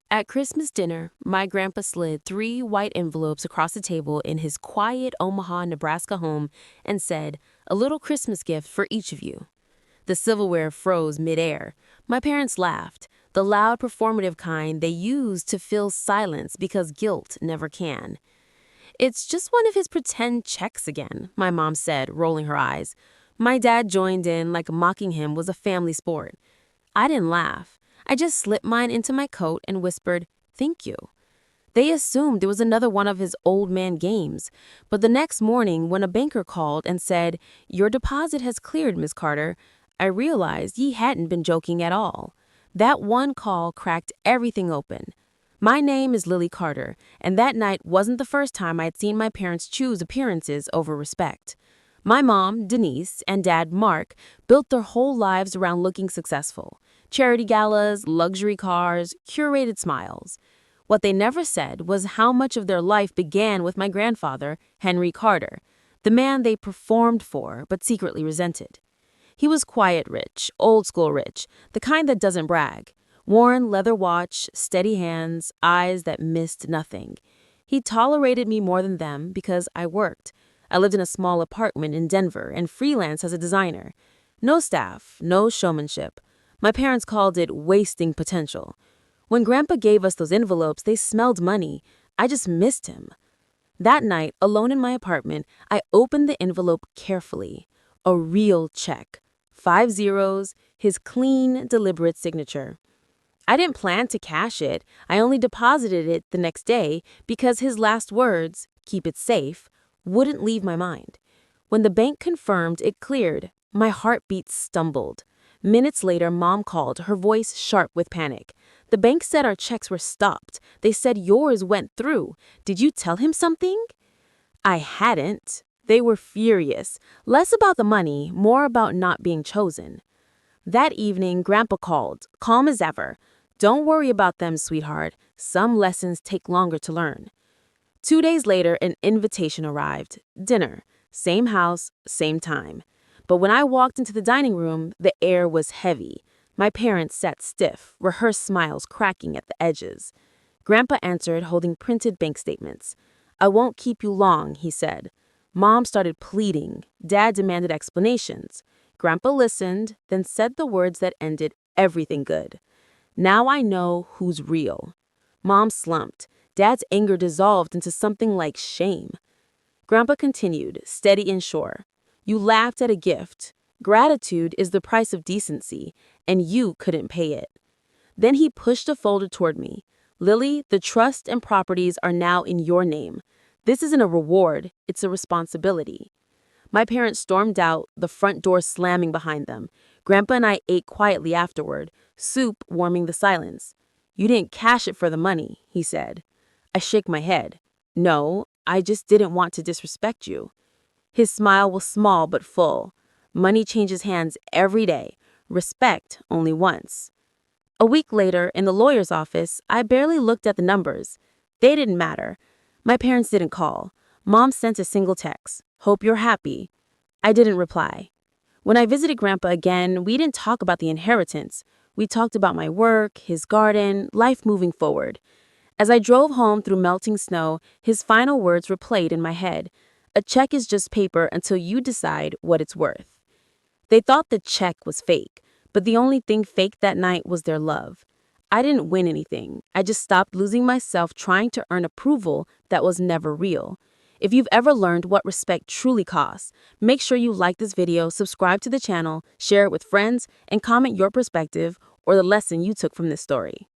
At Christmas dinner, my grandpa slid 3 white envelopes across the table in his quiet Omaha, Nebraska home and said, "A little Christmas gift for each of you." The silverware froze midair. My parents laughed, the loud performative kind they use to fill silence because guilt never can. "It's just one of his pretend checks again," my mom said, rolling her eyes. My dad joined in like mocking him was a family sport. I didn't laugh. I just slipped mine into my coat and whispered, "Thank you." They assumed it was another one of his old man games. But the next morning, when a banker called and said, "Your deposit has cleared, Miss Carter," I realized he hadn't been joking at all. That one call cracked everything open. My name is Lily Carter, and that night wasn't the first time I'd seen my parents choose appearances over respect. My mom, Denise, and dad, Mark, built their whole lives around looking successful. Charity galas, luxury cars, curated smiles. What they never said was how much of their life began with my grandfather, Henry Carter, the man they performed for but secretly resented. He was quiet rich, old school rich, the kind that doesn't brag. Worn leather watch, steady hands, eyes that missed nothing. He tolerated me more than them because I worked. I lived in a small apartment in Denver and freelance as a designer. No staff, no showmanship. My parents called it wasting potential. When Grandpa gave us those envelopes, they smelled money. I just missed him. That night, alone in my apartment, I opened the envelope carefully. A real check. 5 zeros, his clean, deliberate signature. I didn't plan to cash it. I only deposited it the next day because his last words, "Keep it safe," wouldn't leave my mind. When the bank confirmed it cleared, my heartbeat stumbled. Minutes later, Mom called, her voice sharp with panic. "The bank said our checks were stopped. They said yours went through. Did you tell him something?" I hadn't. They were furious. Less about the money, more about not being chosen. That evening, Grandpa called, calm as ever. "Don't worry about them, sweetheart. Some lessons take longer to learn." 2 days later, an invitation arrived. Dinner. Same house, same time. But when I walked into the dining room, the air was heavy. My parents sat stiff, rehearsed smiles cracking at the edges. Grandpa answered, holding printed bank statements. "I won't keep you long," he said. Mom started pleading. Dad demanded explanations. Grandpa listened, then said the words that ended everything good. "Now I know who's real." Mom slumped. Dad's anger dissolved into something like shame. Grandpa continued, steady and sure. "You laughed at a gift. Gratitude is the price of decency, and you couldn't pay it." Then he pushed a folder toward me. "Lily, the trust and properties are now in your name. This isn't a reward, it's a responsibility." My parents stormed out, the front door slamming behind them. Grandpa and I ate quietly afterward, soup warming the silence. "You didn't cash it for the money," he said. I shook my head. "No, I just didn't want to disrespect you." His smile was small but full. Money changes hands every day. Respect only once. A week later, in the lawyer's office, I barely looked at the numbers. They didn't matter. My parents didn't call. Mom sent a single text. "Hope you're happy." I didn't reply. When I visited Grandpa again, we didn't talk about the inheritance. We talked about my work, his garden, life moving forward. As I drove home through melting snow, his final words replayed in my head. "A check is just paper until you decide what it's worth." They thought the check was fake, but the only thing fake that night was their love. I didn't win anything. I just stopped losing myself trying to earn approval that was never real. If you've ever learned what respect truly costs, make sure you like this video, subscribe to the channel, share it with friends, and comment your perspective or the lesson you took from this story.